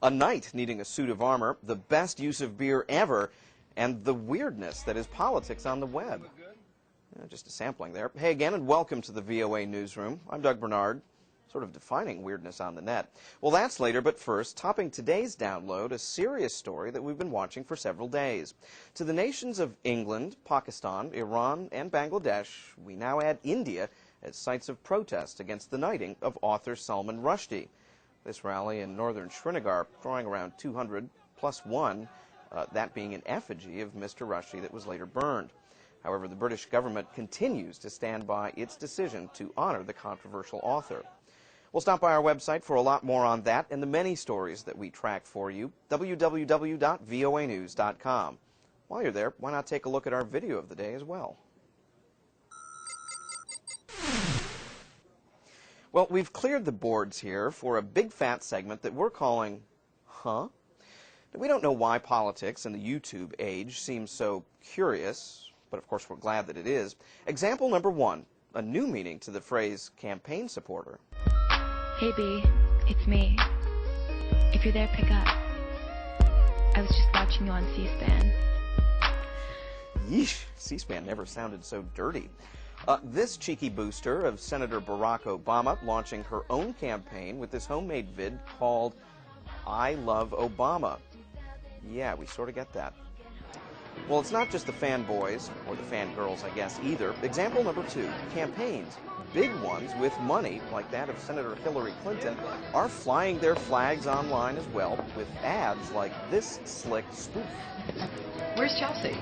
A knight needing a suit of armor, the best use of beer ever, and the weirdness that is politics on the web. Just a sampling there. Hey again, and welcome to the VOA Newsroom. I'm Doug Bernard, sort of defining weirdness on the net. Well, that's later, but first, topping today's download, a serious story that we've been watching for several days. To the nations of England, Pakistan, Iran, and Bangladesh, we now add India as sites of protest against the knighting of author Salman Rushdie. This rally in northern Srinagar drawing around 200 plus one, that being an effigy of Mr. Rushdie that was later burned. However, the British government continues to stand by its decision to honor the controversial author. We'll stop by our website for a lot more on that and the many stories that we track for you, www.voanews.com. While you're there, why not take a look at our video of the day as well? Well, we've cleared the boards here for a big fat segment that we're calling, Huh? We don't know why politics in the YouTube age seems so curious, but of course we're glad that it is. Example number one, a new meaning to the phrase campaign supporter. Hey B, it's me. If you're there, pick up. I was just watching you on C-SPAN. Yeesh, C-SPAN never sounded so dirty. This cheeky booster of Senator Barack Obama launching her own campaign with this homemade vid called I Love Obama. Yeah, we sort of get that. Well, it's not just the fanboys, or the fangirls, I guess, either. Example number two, campaigns, big ones with money, like that of Senator Hillary Clinton, are flying their flags online as well, with ads like this slick spoof. Where's Chelsea?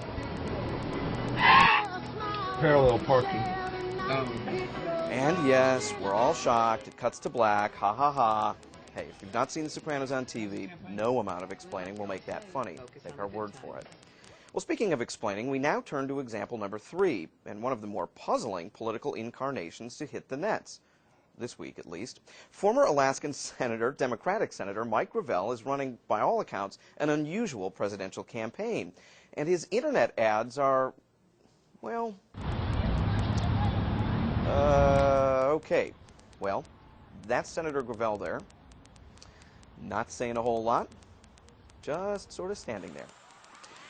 Parallel parking. And yes, we're all shocked. It cuts to black. Ha ha ha. Hey, if you've not seen The Sopranos on TV, no amount of explaining will make that funny. Take our word for it. Well, speaking of explaining, we now turn to example number three, and one of the more puzzling political incarnations to hit the nets. This week, at least. Former Alaskan Senator, Democratic Senator Mike Gravel is running, by all accounts, an unusual presidential campaign. And his internet ads are, well, okay. Well, that's Senator Gravel there. Not saying a whole lot, just sort of standing there.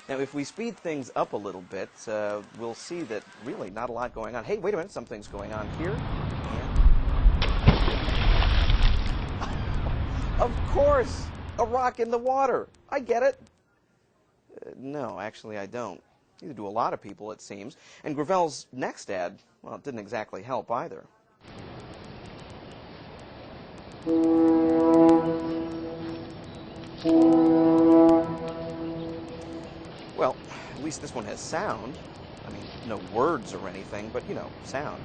Now, if we speed things up a little bit, we'll see that really not a lot going on. Hey, wait a minute, something's going on here. And of course, a rock in the water. I get it. No, actually, I don't. Neither do a lot of people, it seems. And Gravel's next ad, well, it didn't exactly help either. Well, at least this one has sound. I mean, no words or anything, but, you know, sound.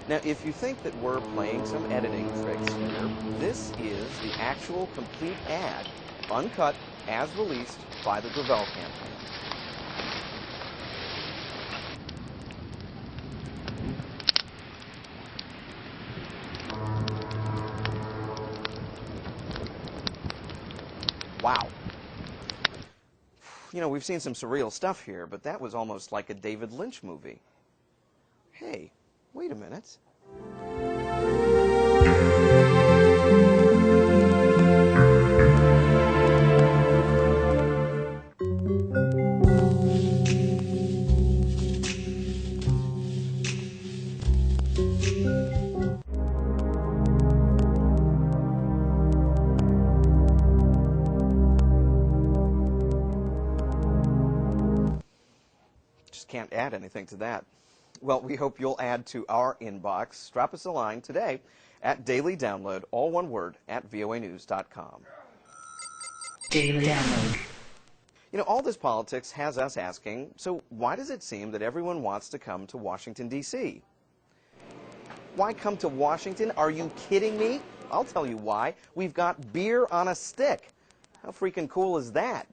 Now, if you think that we're playing some editing tricks here, this is the actual complete ad, uncut, as released by the Gravel campaign. Wow. You know, we've seen some surreal stuff here, but that was almost like a David Lynch movie. Hey, wait a minute. Can't add anything to that. Well, we hope you'll add to our inbox. Drop us a line today at Daily Download, all one word, at voanews.com. Daily Download. You know, all this politics has us asking, so why does it seem that everyone wants to come to Washington, D.C.? Why come to Washington? Are you kidding me? I'll tell you why. We've got beer on a stick. How freaking cool is that?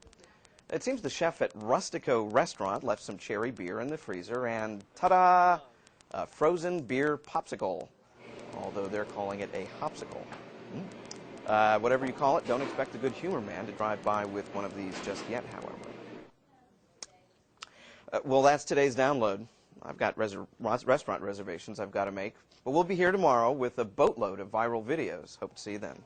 It seems the chef at Rustico Restaurant left some cherry beer in the freezer and, ta-da, a frozen beer popsicle, although they're calling it a hopsicle. Whatever you call it, don't expect the good humor man to drive by with one of these just yet, however. Well, that's today's download. I've got restaurant reservations I've got to make. But we'll be here tomorrow with a boatload of viral videos. Hope to see you then.